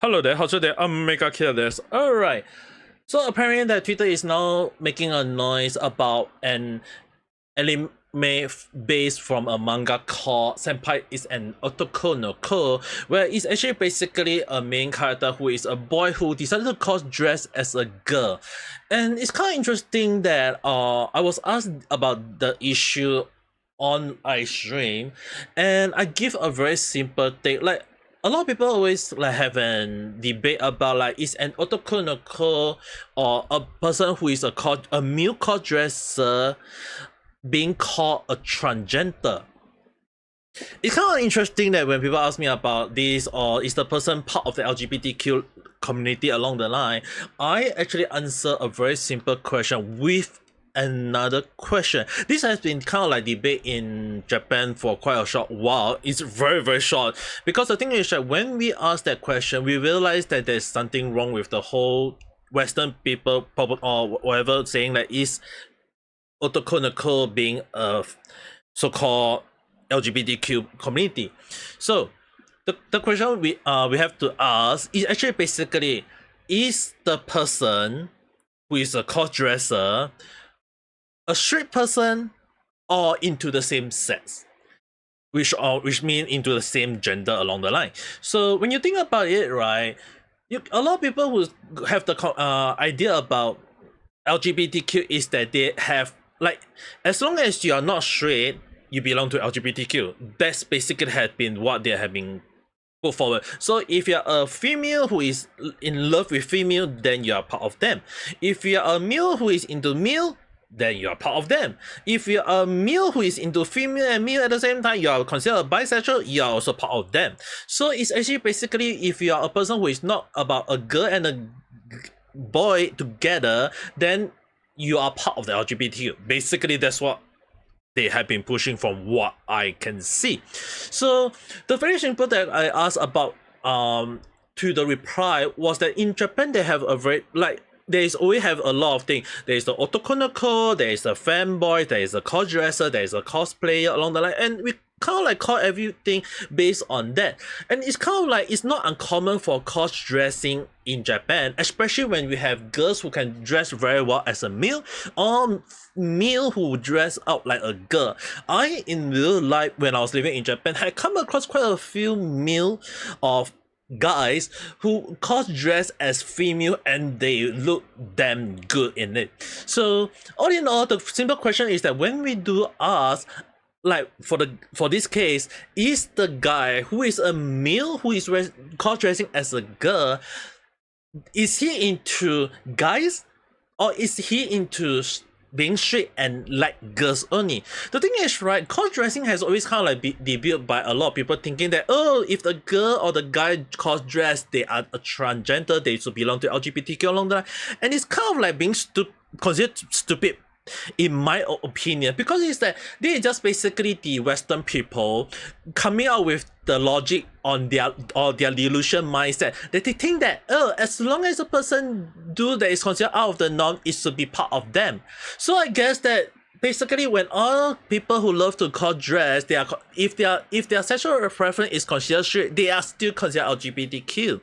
Hello there, how's your day? I'm Mega Gakita. Alright. So apparently that Twitter is now making a noise about an anime based from a manga called Senpai Is an Otokonoko, where it's actually basically a main character who is a boy who decided to cross-dress as a girl. And it's kind of interesting that I was asked about the issue on live stream, and I give a very simple take. Like a lot of people always like have an debate about like is an otokonoko or a person who is a male cross-dresser being called a transgender. It's kind of interesting that when people ask me about this or is the person part of the LGBTQ community along the line, I actually answer a very simple question with another question. This has been kind of like debate in Japan for quite a short while. It's very short because the thing is that when we ask that question, we realize that there's something wrong with the whole Western people or whatever saying that is Otokonoko being a so-called LGBTQ community. So the question we have to ask is actually basically, is the person who is a cross-dresser a straight person or into the same sex, which mean into the same gender along the line. So when you think about it, right, a lot of people who have the idea about LGBTQ is that they have like, as long as you are not straight, you belong to LGBTQ. That's basically has been what they have been put forward. So if you're a female who is in love with female, then you are part of them. If you're a male who is into male, then you are part of them. If you're a male who is into female and male at the same time, you are considered bisexual, you are also part of them. So it's actually basically, if you are a person who is not about a girl and a boy together, then you are part of the LGBTQ. Basically, that's what they have been pushing from what I can see. So the very simple that I asked about to the reply was that in Japan they have a very like always have a lot of things. There is the otokonoko, there is a fanboy, there is a cross-dresser, there is a cosplayer along the line, and we kind of like call everything based on that. And it's kind of like it's not uncommon for cross-dressing in Japan, especially when we have girls who can dress very well as a male or male who dress up like a girl. I in real life, when I was living in Japan, had come across quite a few male of guys who cross-dress as female and they look damn good in it. So all in all, the simple question is that when we do ask, like for this case, is the guy who is a male who is cross-dressing as a girl, is he into guys or is he into being straight and like girls only? The thing is, right, cross-dressing has always kind of like been debuted by a lot of people thinking that, oh, if the girl or the guy cross-dress, they are a transgender, they should belong to LGBTQ along the line. And it's kind of like being considered stupid in my opinion, because it's that they just basically the Western people coming out with the logic on their delusion mindset that they think that, oh, as long as a person do that is considered out of the norm, it should be part of them. So I guess that basically when all people who love to cross-dress, they are, if their sexual preference is considered straight, they are still considered LGBTQ.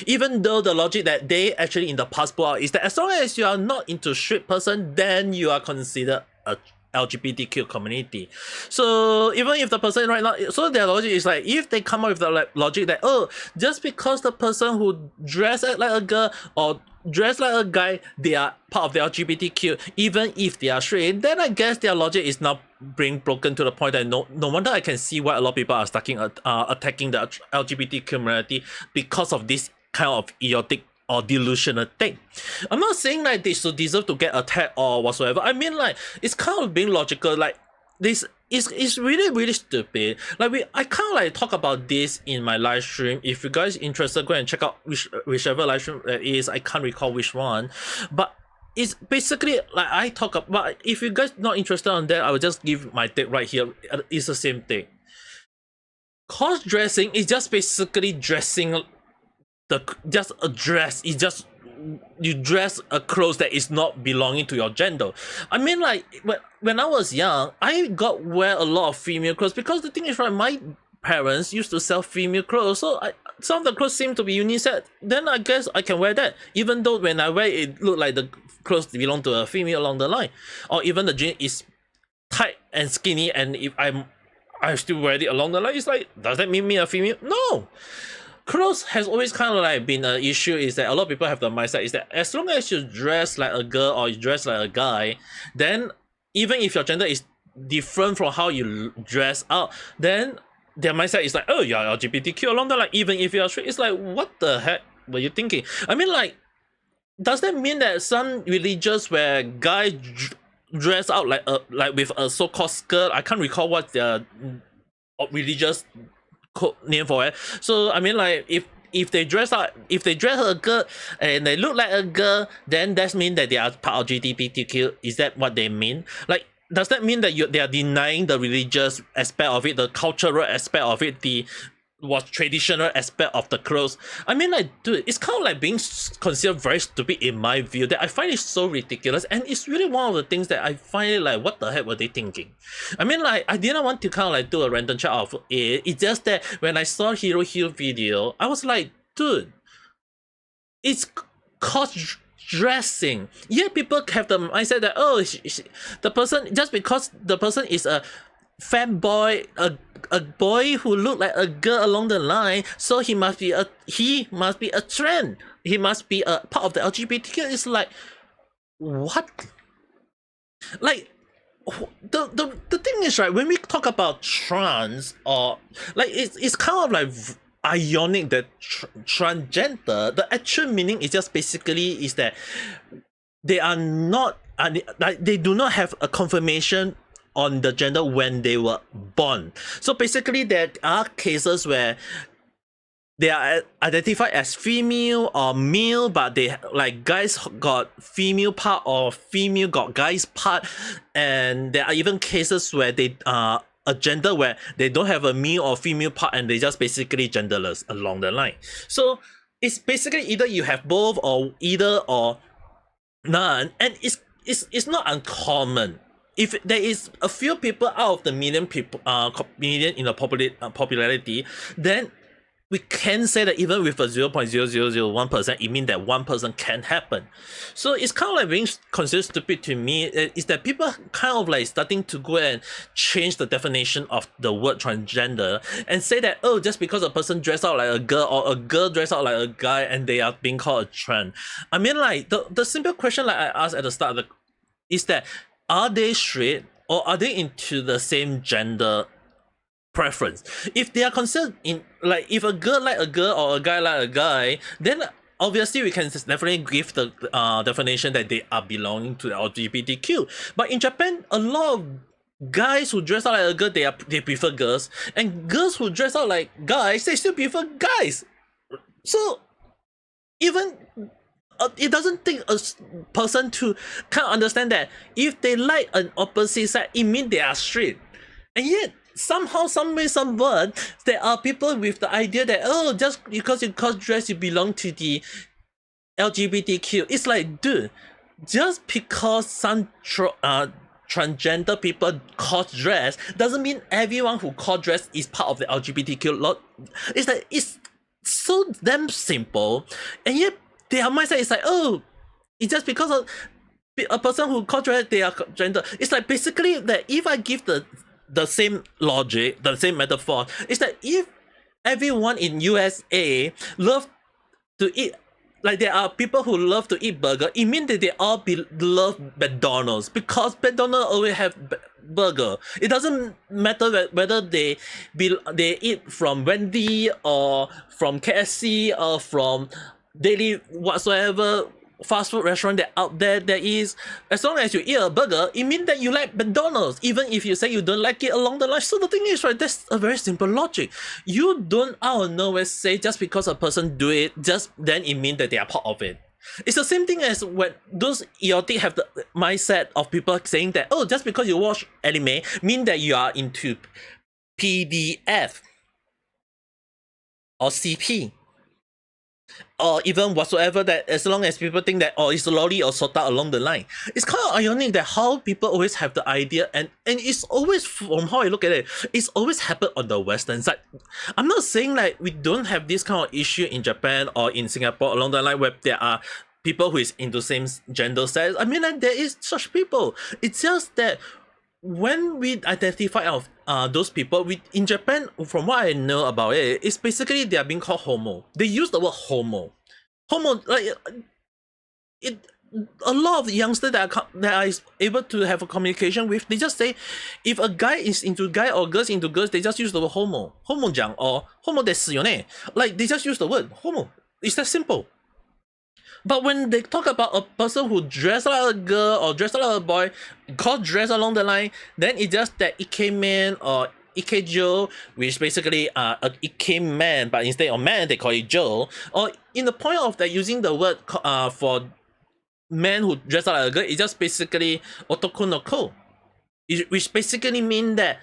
Even though the logic that they actually in the past put out is that as long as you are not into straight person, then you are considered a LGBTQ community. So even if the person right now, so their logic is like, if they come up with the logic that, oh, just because the person who dress like a girl or dress like a guy, they are part of the LGBTQ, even if they are straight, then I guess their logic is now being broken to the point that no wonder I can see why a lot of people are attacking the LGBT community because of this kind of idiotic or delusional thing. I'm not saying like they should deserve to get attacked or whatsoever. I mean, like, it's kind of being logical. Like, this is really stupid. Like, I kind of like talk about this in my live stream. If you guys interested, go and check out whichever live stream it is. I can't recall which one, but it's basically like I talk about. But if you guys not interested on that, I will just give my take right here. It's the same thing. Cross-dressing is just basically dressing just a dress. It's just you dress a clothes that is not belonging to your gender. I mean, like when I was young, I got wear a lot of female clothes because the thing is, right, my parents used to sell female clothes, so some of the clothes seem to be unisex. Then I guess I can wear that, even though when I wear it, look like the clothes belong to a female along the line, or even the jean is tight and skinny, and if I still wear it along the line, it's like, does that mean me a female? No. Clothes has always kind of like been an issue. Is that a lot of people have the mindset is that as long as you dress like a girl or you dress like a guy, then even if your gender is different from how you dress out, then their mindset is like, oh, you're LGBTQ along the line, even if you're straight. It's like, what the heck were you thinking? I mean, like, does that mean that some religions where guys dress out like with a so-called skirt? I can't recall what their religious code name for it. So I mean, like, if they dress a girl and they look like a girl, then that means that they are part of LGBTQ. Is that what they mean? Like, does that mean that they are denying the religious aspect of it, the cultural aspect of it, the traditional aspect of the clothes? I mean, like, dude, it's kind of like being considered very stupid in my view, that I find it so ridiculous, and it's really one of the things that I find it like, what the heck were they thinking? I mean, like, I didn't want to kind of like do a random check of it. It's just that when I saw Hero video, I was like, dude, it's cross-dressing. Yeah, people have the mindset that, oh, the person, just because the person is a fanboy, a boy who look like a girl along the line, so he must be a trend. He must be a part of the LGBTQ. It's like, what? Like, the thing is, right, when we talk about trans, or like, it's kind of like ironic that transgender, the actual meaning is just basically is that they are not, like, they do not have a confirmation on the gender when they were born. So basically there are cases where they are identified as female or male, but they, like, guys got female part or female got guys part, and there are even cases where they are a gender where they don't have a male or female part and they just basically genderless along the line. So it's basically either you have both or either or none, and it's not uncommon. If there is a few people out of the million people, million in the popularity, then we can say that even with a 0.0001%, it means that one person can happen. So it's kind of like being considered stupid to me, is that people kind of like starting to go and change the definition of the word transgender and say that, oh, just because a person dressed out like a girl or a girl dressed out like a guy and they are being called a trans. I mean, like, the simple question like I asked at the start is that, are they straight or are they into the same gender preference? If they are concerned in, like, if a girl like a girl or a guy like a guy, then obviously we can definitely give the definition that they are belonging to the LGBTQ. But in Japan, a lot of guys who dress out like a girl, they prefer girls, and girls who dress out like guys, they still prefer guys. So even it doesn't take a person to kind of understand that if they like an opposite side, it means they are straight. And yet, somehow, some way, somewhere, there are people with the idea that, oh, just because you cross-dress, you belong to the LGBTQ. It's like, dude, just because some transgender people cross-dress doesn't mean everyone who cross-dress is part of the LGBTQ lot. It's like, it's so damn simple, and yet their mindset is like, oh, it's just because of a person who cross-dress, they are gender. It's like basically that if I give the same logic, the same metaphor, it's that if everyone in USA love to eat, like, there are people who love to eat burger, it means that they all love McDonald's, because McDonald's always have burger. It doesn't matter whether they eat from Wendy or from KFC or from daily whatsoever fast food restaurant that out there is. As long as you eat a burger, it means that you like McDonald's, even if you say you don't like it along the line. So the thing is, right, that's a very simple logic. You don't out of nowhere say just because a person do it, just then it means that they are part of it. It's the same thing as when those idiotic have the mindset of people saying that, oh, just because you watch anime mean that you are into PDF or CP. or even whatsoever, that as long as people think that it's lolly or sota along the line. It's kind of ironic that how people always have the idea, and it's always, from how I look at it, it's always happened on the western side. I'm not saying like we don't have this kind of issue in Japan or in Singapore along the line where there are people who is into same gender sex. I mean, like, there is such people. It's just that when we identify of those people, we in Japan, from what I know about it, it's basically they are being called homo. They use the word homo. Homo, like it. A lot of youngsters that are able to have a communication with, they just say, if a guy is into guy or girls into girls, they just use the word homo, homo 讲 or homo desu yo ne. Like, they just use the word homo. It's that simple. But when they talk about a person who dressed like a girl or dressed like a boy, called dress along the line, then it's just that ikemen or ikejo, which basically a ike man, but instead of man they call it jo. Or in the point of that, using the word for men who dress like a girl, it's just basically Otokonoko, which basically mean that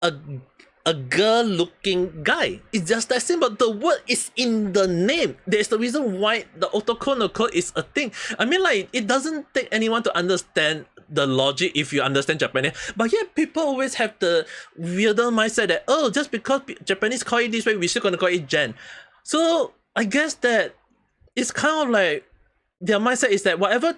a girl-looking guy. It's just that simple. The word is in the name. There's the reason why the Otokonoko is a thing. I mean, like, it doesn't take anyone to understand the logic if you understand Japanese. But yet people always have the weirder mindset that, oh, just because Japanese call it this way, we're still gonna call it gen. So I guess that it's kind of like their mindset is that whatever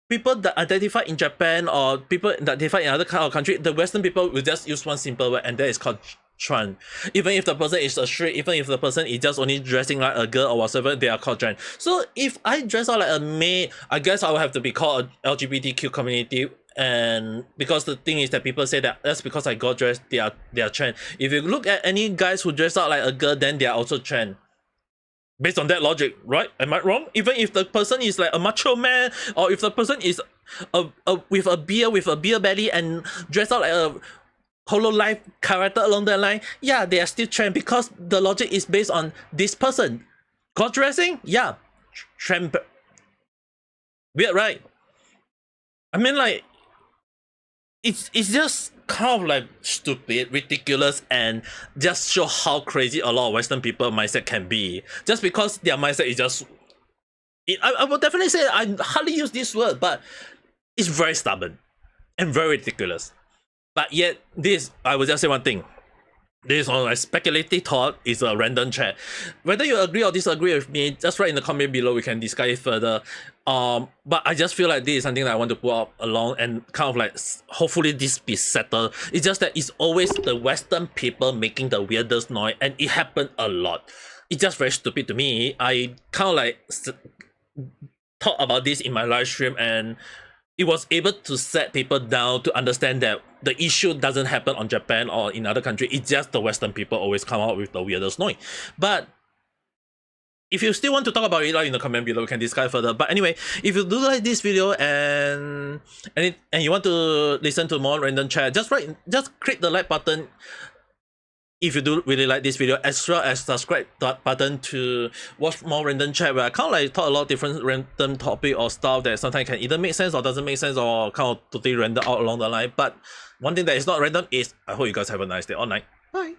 people that identify in Japan or people that identify in other kind of country, the Western people will just use one simple word, and that is called trans. Even if the person is a straight, even if the person is just only dressing like a girl or whatever, they are called trans. So if I dress out like a male, I guess I will have to be called a LGBTQ community. And because the thing is that people say that that's because I got dressed, they are trans. If you look at any guys who dress out like a girl, then they are also trans. Based on that logic, right? Am I wrong? Even if the person is like a macho man, or if the person is with a beer belly and dressed out like a Hololive character along the line, yeah, they are still trans because the logic is based on this person. Cross dressing, yeah, trans. Weird, right? I mean, like, it's just kind of like stupid, ridiculous, and just show how crazy a lot of Western people mindset can be. Just because their mindset is just, I would definitely say I hardly use this word, but it's very stubborn and very ridiculous. But yet, this, I will just say one thing. This on a speculative thought is a random chat. Whether you agree or disagree with me, just write in the comment below. We can discuss it further. But I just feel like this is something that I want to put up along and kind of like hopefully this be settled. It's just that it's always the Western people making the weirdest noise, and it happened a lot. It's just very stupid to me. I kind of like talk about this in my live stream, and it was able to set people down to understand that the issue doesn't happen on Japan or in other countries. It's just the Western people always come out with the weirdest noise. But if you still want to talk about it, in the comment below, we can discuss further. But anyway, if you do like this video and you want to listen to more random chat, just click the like button if you do really like this video, as well as subscribe button to watch more random chat where I kind of like talk a lot of different random topic or stuff that sometimes can either make sense or doesn't make sense or kind of totally random out along the line. But one thing that is not random is I hope you guys have a nice day or night. Bye.